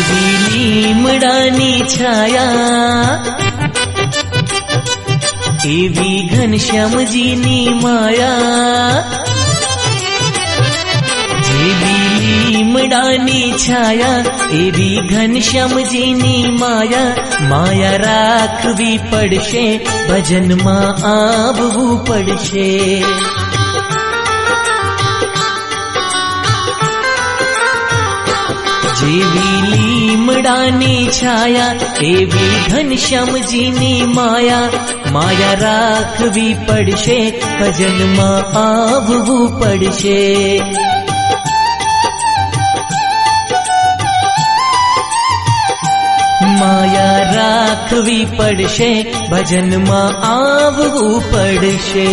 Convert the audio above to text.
જેવી લીમડાની છાયા એવી ઘનશ્યામજીની માયા, જેવી લીમડાની છાયા એવી ઘનશ્યામજીની માયા, માયા રાખવી પડશે ભજનમાં આવવું પડશે। જેવી લીમડાની છાયા એવી ઘનશ્યામજીની માયા, માયા રાખવી પડશે ભજનમાં આવવું પડશે। માયા રાખવી પડશે ભજનમાં આવવું પડશે।